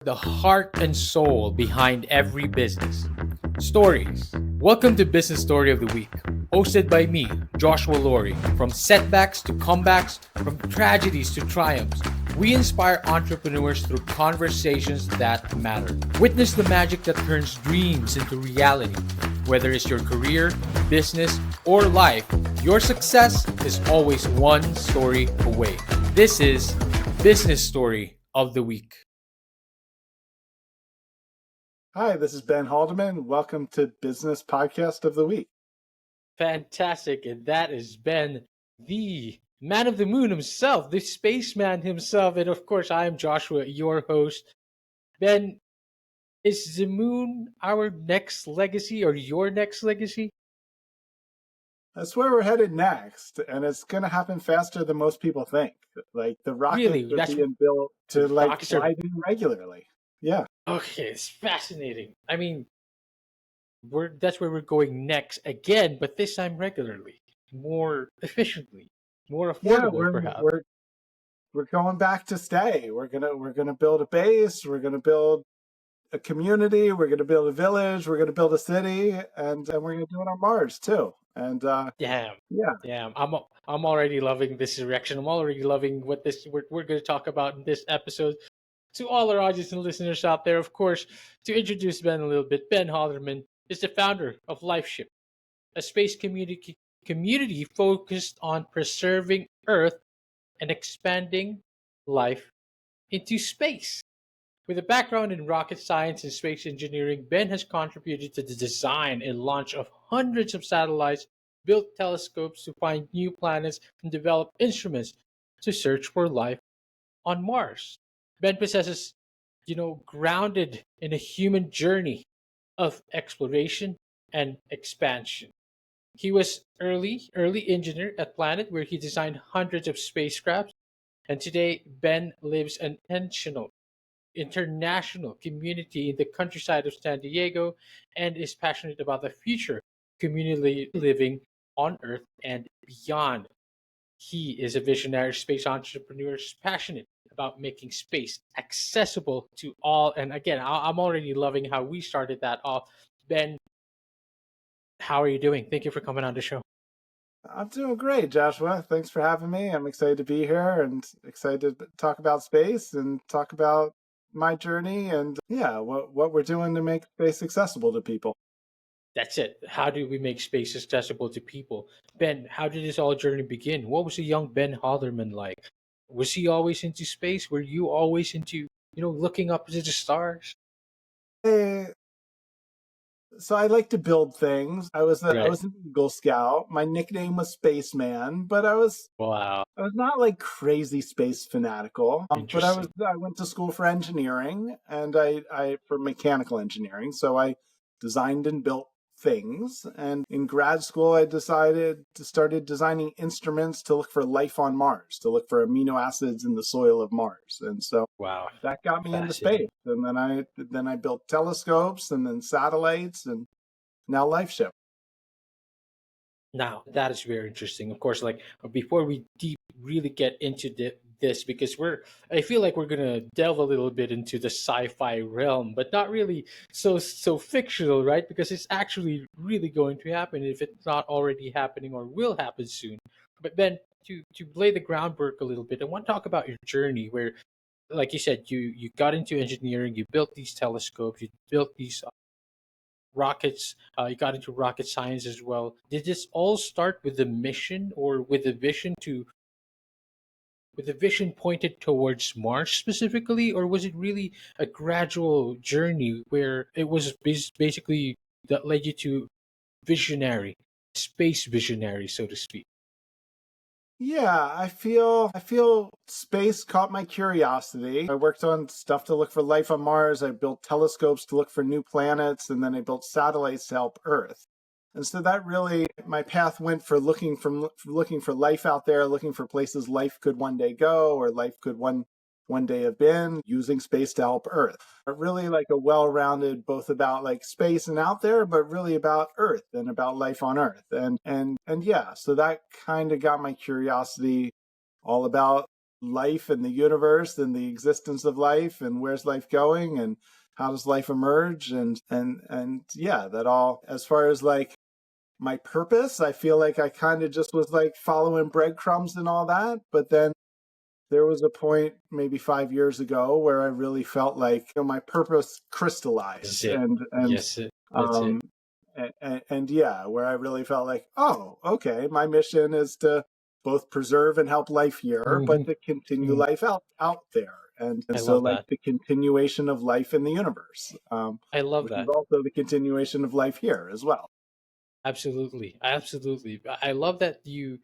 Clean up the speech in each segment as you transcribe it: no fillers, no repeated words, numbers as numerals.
the heart and soul behind every business. Stories. Welcome to Business Story of the Week, hosted by me, Joshua Laurie. From setbacks to comebacks, from tragedies to triumphs, we inspire entrepreneurs through conversations that matter. Witness the magic that turns dreams into reality. Whether it's your career, business, or life, your success is always one story away. This is Business Story of the Week. Hi, this is Ben Haldeman. Welcome to Business Podcast of the Week. Fantastic. And that is Ben, the man of the moon himself, the spaceman himself. And of course, I am Joshua, your host. Ben, is the moon our next legacy or your next legacy? That's where we're headed next, and it's going to happen faster than most people think. Like the rockets Really? are being built to fly regularly. Yeah. Okay, it's fascinating. I mean, that's where we're going next again, but this time regularly, more efficiently, more affordable, perhaps. We're going back to stay. We're gonna build a base. We're gonna build a community. We're gonna build a village. We're gonna build a city, and we're gonna do it on Mars too. And damn. I'm already loving this direction. I'm already loving what we're going to talk about in this episode. To all our audience and listeners out there, of course, to introduce Ben a little bit, Ben Haldeman is the founder of LifeShip, a space community focused on preserving Earth and expanding life into space. With a background in rocket science and space engineering, Ben has contributed to the design and launch of hundreds of satellites, built telescopes to find new planets, and developed instruments to search for life on Mars. Ben possesses, grounded in a human journey of exploration and expansion. He was early engineer at Planet, where he designed hundreds of spacecraft, and today Ben lives an international community in the countryside of San Diego and is passionate about the future community living on Earth and beyond. He is a visionary space entrepreneur, passionate about making space accessible to all. And again, I'm already loving how we started that off. Ben, how are you doing? Thank you for coming on the show. I'm doing great, Joshua. Thanks for having me. I'm excited to be here and excited to talk about space and talk about my journey and what we're doing to make space accessible to people. That's it. How do we make space accessible to people? Ben, how did this all journey begin? What was a young Ben Halderman like? Was he always into space? Were you always into, looking up to the stars? So I like to build things. I was an Eagle Scout. My nickname was Spaceman, but I was not like crazy space fanatical. But I went to school for engineering and I for mechanical engineering. So I designed and built things. And in grad school, I decided to started designing instruments to look for life on Mars, to look for amino acids in the soil of Mars. And so that got me into space. And then I built telescopes and then satellites and now LifeShip. Now, that is very interesting. Of course, like before we really get into this, because I feel like we're gonna delve a little bit into the sci-fi realm, but not really so fictional, right? Because it's actually really going to happen if it's not already happening or will happen soon. But then to lay the groundwork a little bit, I want to talk about your journey where, like you said, you got into engineering, you built these telescopes, you built these rockets, you got into rocket science as well. Did this all start with the mission or with the vision pointed towards Mars specifically, or was it really a gradual journey where it was basically that led you to space visionary, so to speak? Yeah, I feel space caught my curiosity. I worked on stuff to look for life on Mars. I built telescopes to look for new planets, and then I built satellites to help Earth. And so that really, my path went for looking for life out there, looking for places life could one day go, or life could one day have been, using space to help Earth. Really like a well-rounded, both about like space and out there, but really about Earth and about life on Earth. And yeah, so that kind of got my curiosity all about life and the universe and the existence of life and where's life going and how does life emerge and yeah, that all, as far as like my purpose, I feel like I kind of just was like following breadcrumbs and all that. But then there was a point maybe 5 years ago where I really felt like, my purpose crystallized Yes, that's it. and yeah, where I really felt like, oh, okay, my mission is to both preserve and help life here, but to continue life out there. And I so love like that. the continuation of life in the universe, I love which is that. also the continuation of life here as well. Absolutely. Absolutely. I love that you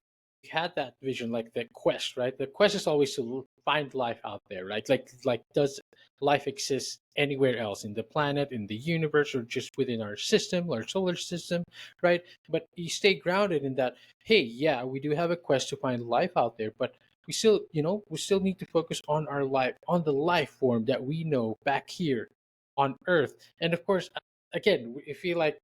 had that vision, like the quest, right? The quest is always to find life out there, right? Like does life exist anywhere else in the planet, in the universe, or just within our system, our solar system, right? But you stay grounded in that, hey, yeah, we do have a quest to find life out there, but we still, we still need to focus on our life, on the life form that we know back here on Earth. And of course, again, we feel like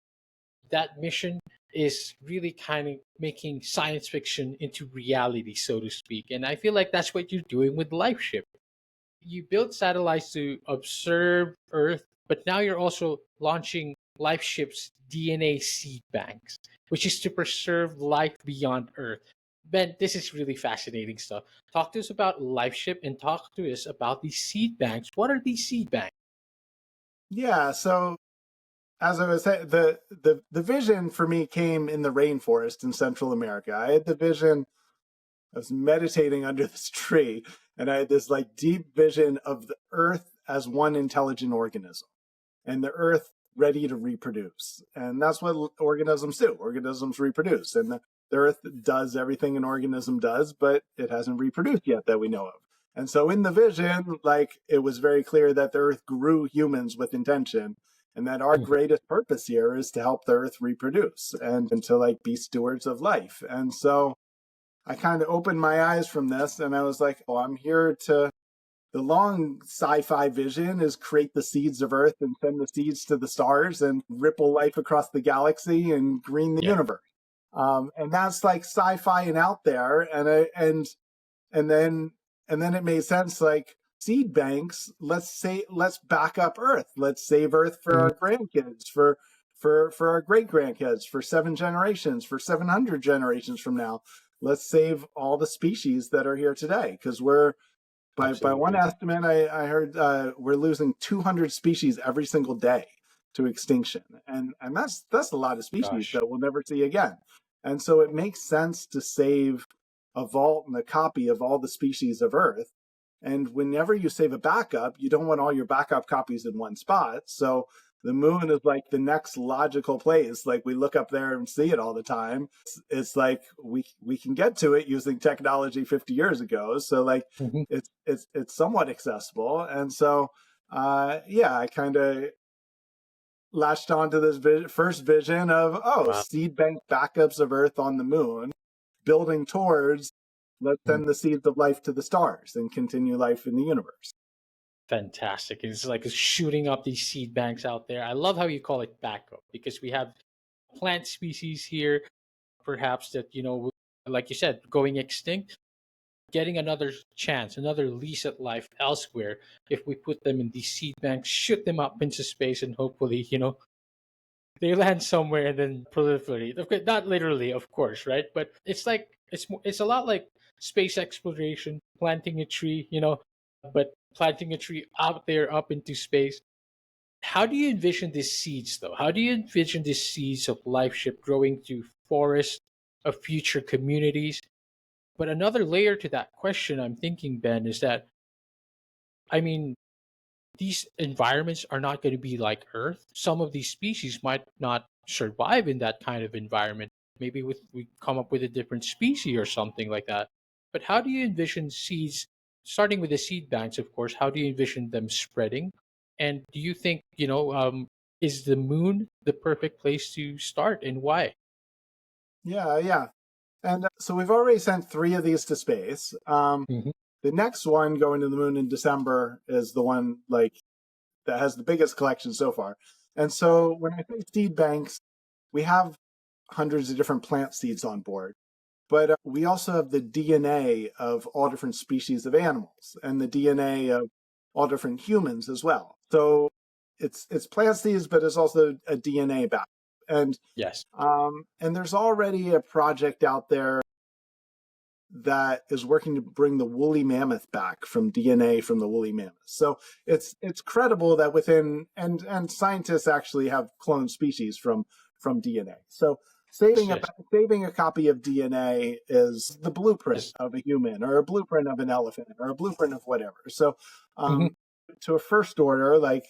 that mission is really kind of making science fiction into reality, so to speak. And I feel like that's what you're doing with LifeShip. You build satellites to observe Earth, but now you're also launching LifeShip's DNA seed banks, which is to preserve life beyond Earth. Ben, this is really fascinating stuff. Talk to us about LifeShip and talk to us about these seed banks. What are these seed banks? Yeah, so as I was saying, the vision for me came in the rainforest in Central America. I had the vision, I was meditating under this tree, and I had this like deep vision of the earth as one intelligent organism and the earth ready to reproduce. And that's what organisms do. Organisms reproduce. And the earth does everything an organism does, but it hasn't reproduced yet that we know of. And so in the vision, like it was very clear that the earth grew humans with intention and that our greatest purpose here is to help the earth reproduce and to like be stewards of life. And so I kind of opened my eyes from this and I was like, oh, I'm here to, the long sci-fi vision is create the seeds of Earth and send the seeds to the stars and ripple life across the galaxy and green the Yeah. universe. And that's like sci-fi and out there. And then it made sense, like seed banks. Let's back up Earth. Let's save Earth for our grandkids, for our great grandkids, for 7 generations, for 700 generations from now. Let's save all the species that are here today, because we're by one estimate, I heard we're losing 200 species every single day to extinction, and that's a lot of species Gosh. that we'll never see again. And so it makes sense to save a vault and a copy of all the species of Earth. And whenever you save a backup, you don't want all your backup copies in one spot. So the moon is like the next logical place. Like we look up there and see it all the time. It's like we can get to it using technology 50 years ago. So like it's somewhat accessible. And so yeah, I kind of latched onto this first vision of seed bank backups of Earth on the moon, building towards let's send the seeds of life to the stars and continue life in the universe. Fantastic. It's like shooting up these seed banks out there. I love how you call it backup because we have plant species here, perhaps that, like you said, going extinct, getting another chance, another lease at life elsewhere if we put them in these seed banks, shoot them up into space, and hopefully, they land somewhere and then proliferate. Okay, not literally, of course, right? But it's like it's a lot like space exploration, planting a tree, but planting a tree out there up into space. How do you envision these seeds, though? How do you envision these seeds of LifeShip growing to forests of future communities? But another layer to that question I'm thinking, Ben, is that, I mean, these environments are not going to be like Earth. Some of these species might not survive in that kind of environment. Maybe we come up with a different species or something like that. But how do you envision seeds, starting with the seed banks, of course, how do you envision them spreading? And do you think, is the moon the perfect place to start and why? Yeah. And so we've already sent 3 of these to space. Hmm. The next one going to the moon in December is the one like that has the biggest collection so far. And so when I say seed banks, we have hundreds of different plant seeds on board. But we also have the DNA of all different species of animals and the DNA of all different humans as well. So it's plant seeds, but it's also a DNA backup. And yes, and there's already a project out there that is working to bring the woolly mammoth back from DNA from the woolly mammoth. So it's credible that within and scientists actually have cloned species from DNA. So saving a copy of DNA is the blueprint of a human or a blueprint of an elephant or a blueprint of whatever. So to a first order, like,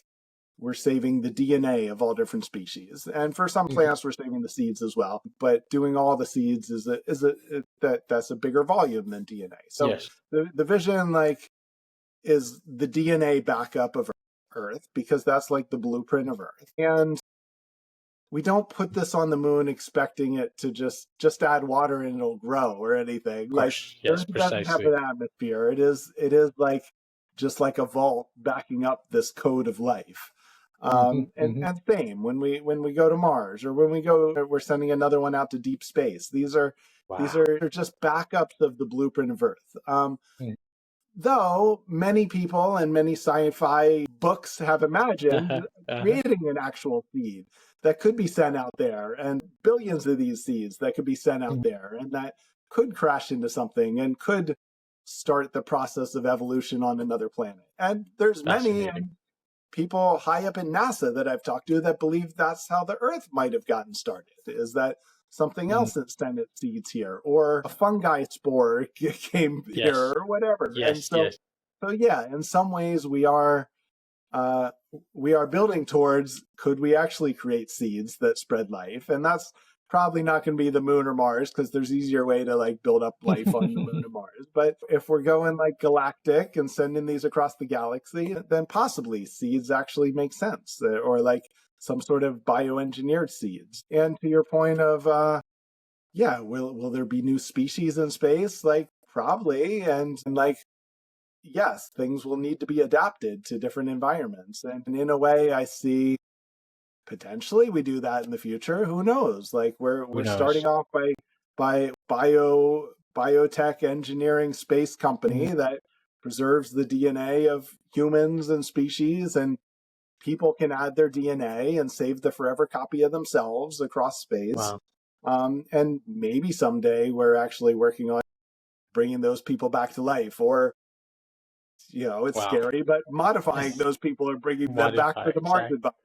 we're saving the DNA of all different species, and for some plants, we're saving the seeds as well. But doing all the seeds that's a bigger volume than DNA. So the vision, like, is the DNA backup of Earth, because that's like the blueprint of Earth. And we don't put this on the moon expecting it to just add water and it'll grow or anything. Like, Earth doesn't have an atmosphere. It is like just like a vault backing up this code of life. And same when we go to Mars, or when we're sending another one out to deep space. These are just backups of the blueprint of Earth. Though many people and many sci-fi books have imagined creating an actual seed that could be sent out there, and billions of these seeds that could be sent out there, and that could crash into something and could start the process of evolution on another planet. And there's many people high up in NASA that I've talked to that believe that's how the Earth might have gotten started, is that something else that sent its seeds here, or a fungi spore came here, or whatever. So yeah, in some ways we are building towards, could we actually create seeds that spread life? And that's probably not going to be the moon or Mars, because there's easier way to like build up life on the moon or Mars. But if we're going like galactic and sending these across the galaxy, then possibly seeds actually make sense, or like some sort of bioengineered seeds. And to your point of, will there be new species in space? Like, probably. And like, yes, things will need to be adapted to different environments. And in a way, I see potentially we do that in the future. Who knows? Like, we're starting off by biotech engineering space company that preserves the DNA of humans and species, and people can add their DNA and save the forever copy of themselves across space. And maybe someday we're actually working on bringing those people back to life, or it's scary, but modifying those people or bringing them back to the Mars environment,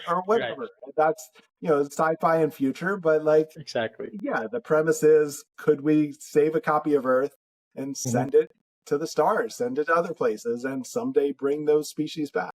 or whatever. That's, sci-fi and future, but like, the premise is, could we save a copy of Earth and send it to the stars, send it to other places, and someday bring those species back?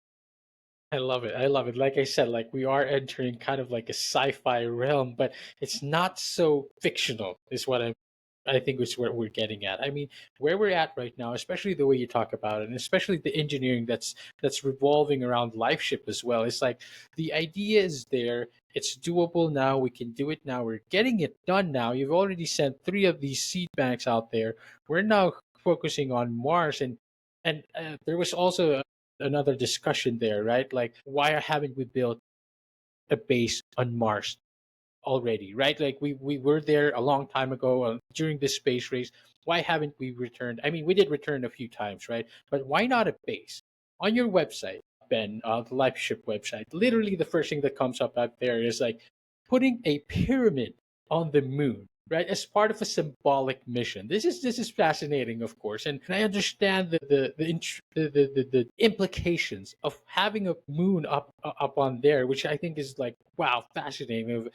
I love it. Like I said, like, we are entering kind of like a sci-fi realm, but it's not so fictional, is what I think is what we're getting at. I mean, where we're at right now, especially the way you talk about it, and especially the engineering that's revolving around LifeShip as well. It's like the idea is there. It's doable now. We can do it now. We're getting it done now. You've already sent 3 of these seed banks out there. We're now focusing on Mars, and there was also another discussion there, right? Like, why haven't we built a base on Mars already, right? Like, we were there a long time ago during this space race. Why haven't we returned? I mean, we did return a few times, right? But why not a base? On your website, Ben, the LifeShip website, literally the first thing that comes up out there is like putting a pyramid on the moon, right, as part of a symbolic mission. This is fascinating, of course, and I understand the implications of having a moon up on there, which I think is like, wow, fascinating.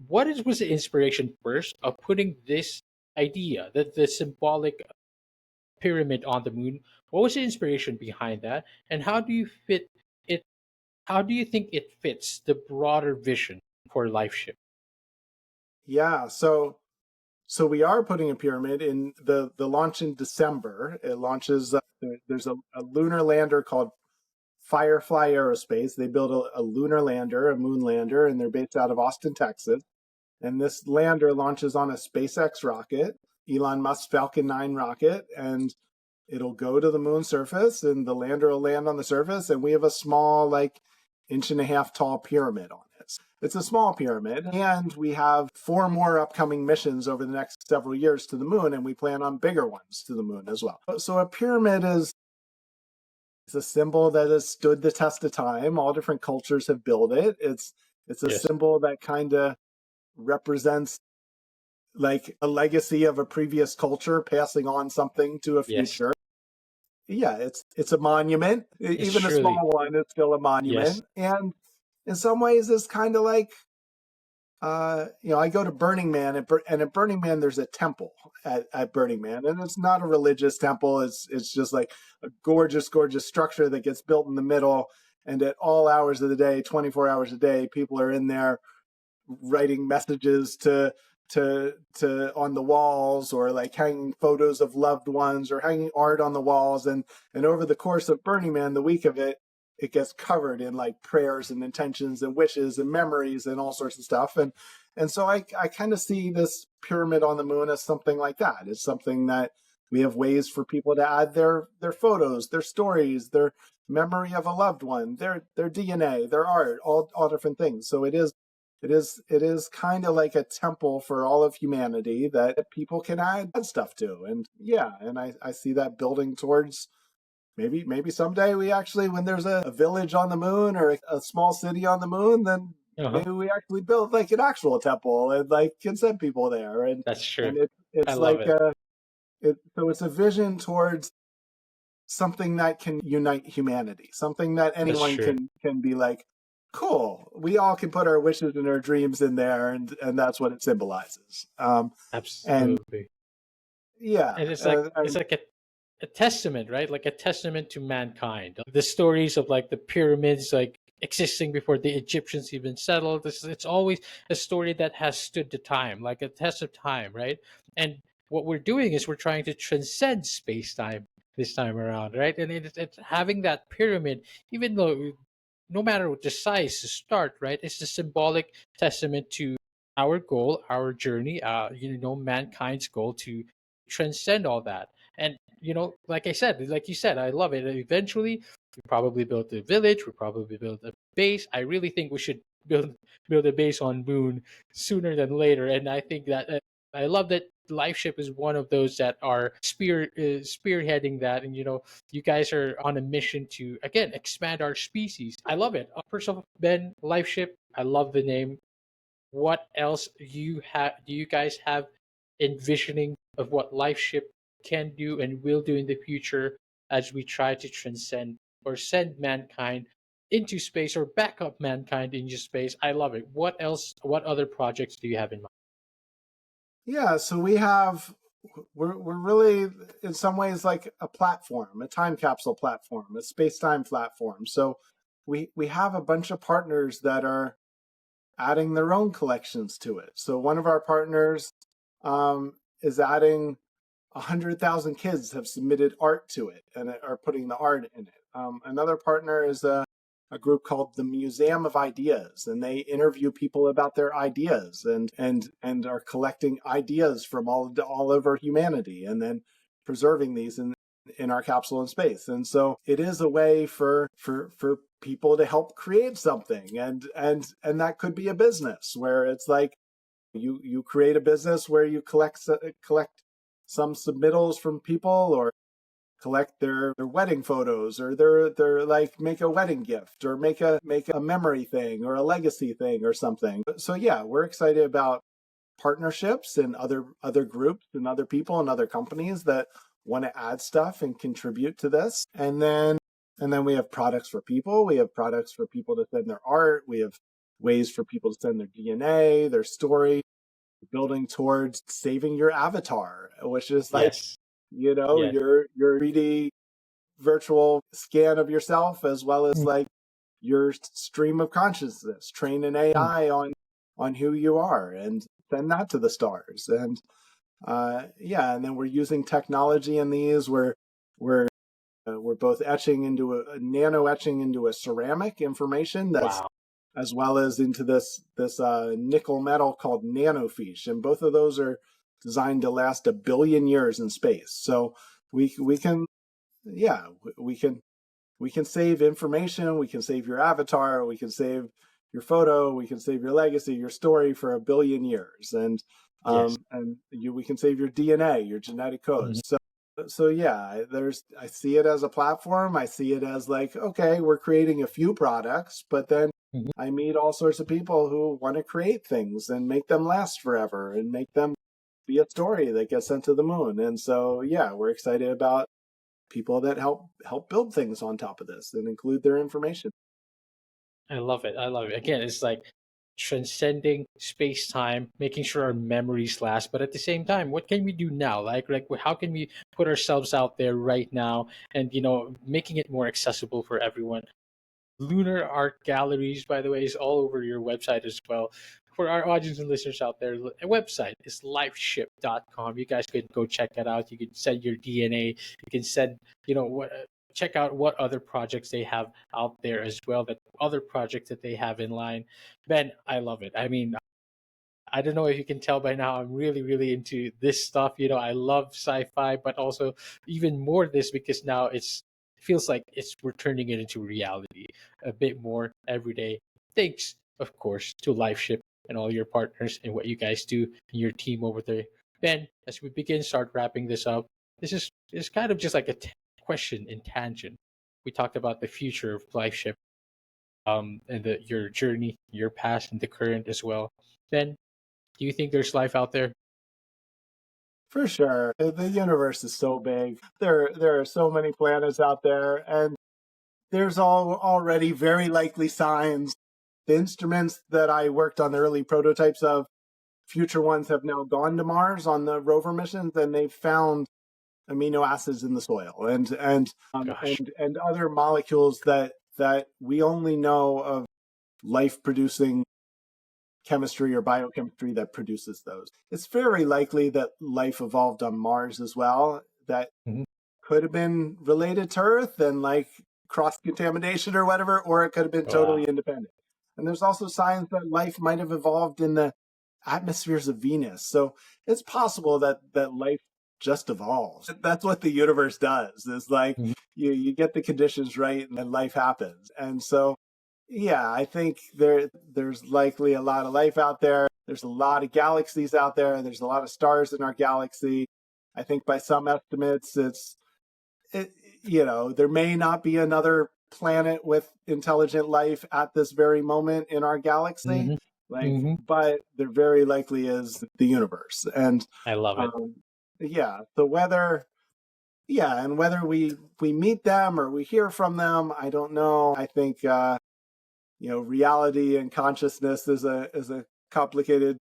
What was the inspiration first of putting this idea, that the symbolic pyramid on the moon? What was the inspiration behind that, and how do you fit it? How do you think it fits the broader vision for LifeShip? Yeah, so we are putting a pyramid in the launch in December. It launches. There's a lunar lander called Firefly Aerospace. They build a lunar lander, a moon lander, and they're based out of Austin, Texas. And this lander launches on a SpaceX rocket, Elon Musk's Falcon 9 rocket, and it'll go to the moon surface, and the lander will land on the surface, and we have a small, like, 1.5 inch tall pyramid on it. this. It's a small pyramid, and we have 4 more upcoming missions over the next several years to the moon, and we plan on bigger ones to the moon as well. So a pyramid is a symbol that has stood the test of time. All different cultures have built it. It's a symbol that kind of represents like a legacy of a previous culture passing on something to a future. Yeah, it's a monument. Even a small one is still a monument. And in some ways it's kind of like I go to Burning Man, and at Burning Man there's a temple at Burning Man, and it's not a religious temple. It's just like a gorgeous structure that gets built in the middle, and at all hours of the day, 24 hours a day, people are in there writing messages to on the walls, or like hanging photos of loved ones, or hanging art on the walls, and over the course of Burning Man, the week of it gets covered in like prayers and intentions and wishes and memories and all sorts of stuff. And so I kind of see this pyramid on the moon as something like that. It's something that we have ways for people to add their photos, their stories, their memory of a loved one, their DNA, their art, all different things. So it is kind of like a temple for all of humanity that people can add stuff to. And I see that building towards maybe someday we actually, when there's a village on the moon, or a small city on the moon, then maybe we actually build like an actual temple and like can send people there. And that's true. And it's like so it's a vision towards something that can unite humanity, something that anyone can be like, cool, we all can put our wishes and our dreams in there, and that's what it symbolizes. Absolutely. And it's like it's like a testament, right? Like a testament to mankind. The stories of like the pyramids like existing before the Egyptians even settled. It's always a story that has stood the time, like a test of time, right? And what we're doing is we're trying to transcend space-time this time around, right? And it's having that pyramid, even though no matter what the size to start, right? It's a symbolic testament to our goal, our journey, mankind's goal to transcend all that. And like I said, like you said, I love it. Eventually, we probably build a village. We probably build a base. I really think we should build a base on Moon sooner than later. And I think that I love that LifeShip is one of those that are spearheading that. And you guys are on a mission to again expand our species. I love it. First off, Ben, LifeShip, I love the name. What else do you guys have envisioning of what LifeShip can do and will do in the future as we try to transcend or send mankind into space, or back up mankind into space? I love it. What else? What other projects do you have in mind? Yeah, so we're really in some ways like a platform, a time capsule platform, a space-time platform. So we have a bunch of partners that are adding their own collections to it. So one of our partners is adding 100,000 kids have submitted art to it and are putting the art in it. Another partner is a group called the Museum of Ideas, and they interview people about their ideas and are collecting ideas from all over humanity, and then preserving these in our capsule in space. And so it is a way for people to help create something, and that could be a business where it's like you create a business where you collect some submittals from people, or collect their wedding photos, or their like make a wedding gift, or make a memory thing, or a legacy thing, or something. So yeah, we're excited about partnerships and other groups and other people and other companies that want to add stuff and contribute to this. And then we have products for people. We have products for people to send their art. We have ways for people to send their DNA, their story, building towards saving your avatar, which is like, your 3D virtual scan of yourself, as well as like your stream of consciousness, train an AI on who you are, and send that to the stars. And and then we're using technology in these where we're both nano etching into a ceramic information that's as well as into this nickel metal called nanofiche, and both of those are designed to last 1 billion years in space. So we can save information, we can save your avatar, we can save your photo, we can save your legacy, your story for 1 billion years, and Yes. we can save your DNA, your genetic code. Mm-hmm. So yeah, I see it as a platform. I see it as like, okay, we're creating a few products, but then Mm-hmm. I meet all sorts of people who want to create things and make them last forever and make them be a story that gets sent to the moon. And so yeah, we're excited about people that help build things on top of this and include their information. I love it. I love it. Again, it's like transcending space time, making sure our memories last, but at the same time, what can we do now? Like how can we put ourselves out there right now and making it more accessible for everyone? Lunar art galleries, by the way, is all over your website as well. For our audience and listeners out there, a website is lifeship.com. You guys can go check that out. You can send your DNA. You can send, what check out what other projects they have out there as well, that other projects that they have in line. Ben, I love it. I mean, I don't know if you can tell by now, I'm really, really into this stuff. I love sci-fi, but also even more this because now it feels like we're turning it into reality a bit more every day. Thanks, of course, to LifeShip and all your partners and what you guys do and your team over there. Ben, as we start wrapping this up, this is kind of just like a question in tangent. We talked about the future of LifeShip, and your journey, your past, and the current as well. Ben, do you think there's life out there? For sure. The universe is so big. There are so many planets out there, and there's already very likely signs. The instruments that I worked on the early prototypes of, future ones have now gone to Mars on the rover missions, and they've found amino acids in the soil Gosh. and other molecules that we only know of life producing chemistry or biochemistry that produces those. It's very likely that life evolved on Mars as well, that Mhm. could have been related to Earth and like cross contamination or whatever, or it could have been totally Wow. independent. And there's also signs that life might have evolved in the atmospheres of Venus. So it's possible that life just evolves. That's what the universe does. It's like Mhm. you get the conditions right and then life happens. And so yeah, I think there's likely a lot of life out there. There's a lot of galaxies out there. There's a lot of stars in our galaxy. I think by some estimates, it, there may not be another planet with intelligent life at this very moment in our galaxy, Mhm. like, Mhm. but there very likely is the universe. And I love it. um, yeah, so whether we meet them or we hear from them, I don't know. I think reality and consciousness is a complicated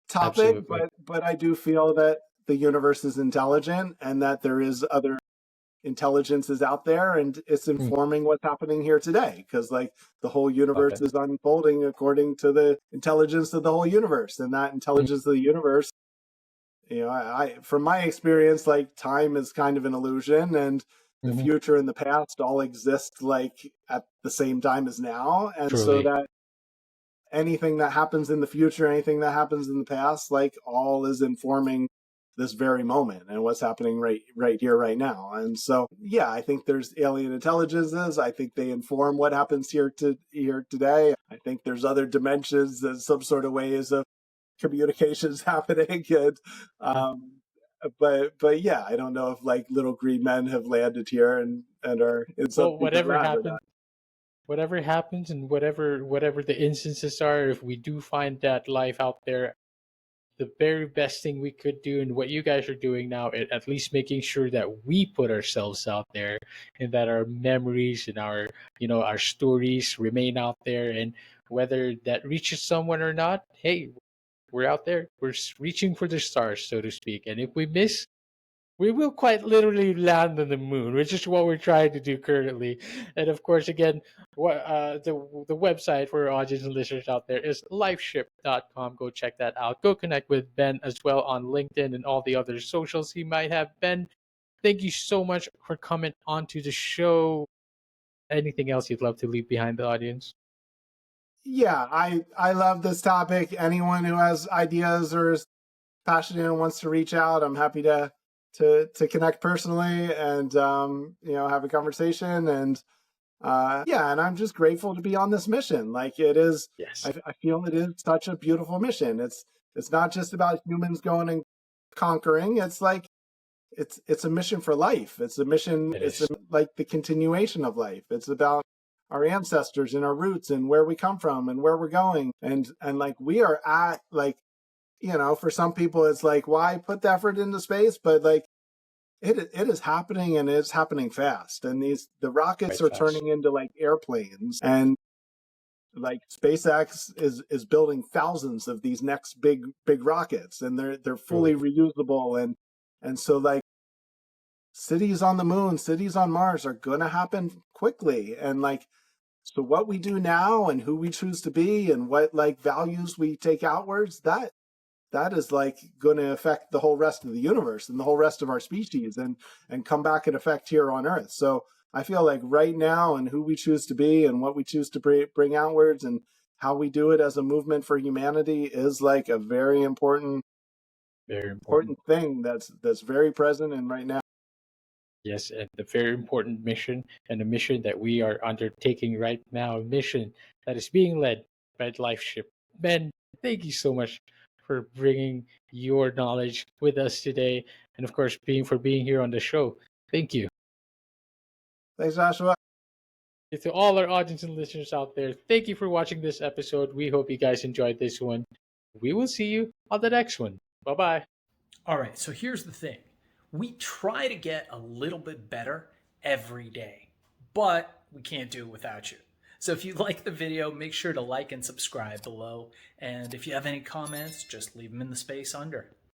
topic, Absolutely. but I do feel that the universe is intelligent and that there is other intelligences out there, and it's Mm. informing what's happening here today, because like the whole Love universe it. is unfolding according to the intelligence of the whole universe, and that Mm. intelligence of the universe, I from my experience, like time is kind of an illusion, and the Mhm. future and the past all exist like at the same time as now, and so Truly. that anything that happens in the future, anything that happens in the past, like all is informing this very moment and what's happening right here, right now. And so, yeah, I think there's alien intelligences. I think they inform what happens here today. I think there's other dimensions and some sort of ways of communications happening. And but yeah, I don't know if like little green men have landed here and are in some Well, secret whatever lab or happens, not. and whatever the instances are, if we do find that life out there, the very best thing we could do and what you guys are doing now, at least making sure that we put ourselves out there and that our memories and our stories remain out there, and whether that reaches someone or not, hey, we're out there, we're reaching for the stars, so to speak, and if we miss, we will quite literally land on the moon, which is what we're trying to do currently. And of course, again, what the website for our audience and listeners out there is lifeship.com. Go check that out. Go connect with Ben as well on LinkedIn and all the other socials he might have. Ben, thank you so much for coming onto the show. Anything else you'd love to leave behind the audience? Yeah, I love this topic. Anyone who has ideas or is passionate and wants to reach out, I'm happy to connect personally and have a conversation. And Yeah, and I'm just grateful to be on this mission. Like it is, Yes. I feel it is such a beautiful mission. It's not just about humans going and conquering. It's like it's a mission for life. It's a mission. Like the continuation of life. It's about our ancestors and our roots and where we come from and where we're going. And like we are at like, for some people it's like, why put the effort into space? But like it is happening, and it's happening fast. And the rockets are turning into like airplanes, and like SpaceX is building thousands of these next big rockets, and they're fully reusable. And so like cities on the moon, cities on Mars are going to happen quickly. And like, so what we do now and who we choose to be and what like values we take outwards, that is like going to affect the whole rest of the universe and the whole rest of our species, and come back and affect here on Earth. So I feel like right now and who we choose to be and what we choose to bring outwards and how we do it as a movement for humanity is like a very important thing that's very present and right now. Yes, and a very important mission, and a mission that we are undertaking right now, a mission that is being led by LifeShip. Ben, thank you so much for bringing your knowledge with us today, and of course, for being here on the show. Thank you. Thanks, Joshua. To all our audience and listeners out there, thank you for watching this episode. We hope you guys enjoyed this one. We will see you on the next one. Bye-bye. All right, so here's the thing. We try to get a little bit better every day, but we can't do it without you. So if you like the video, make sure to like and subscribe below. And if you have any comments, just leave them in the space under.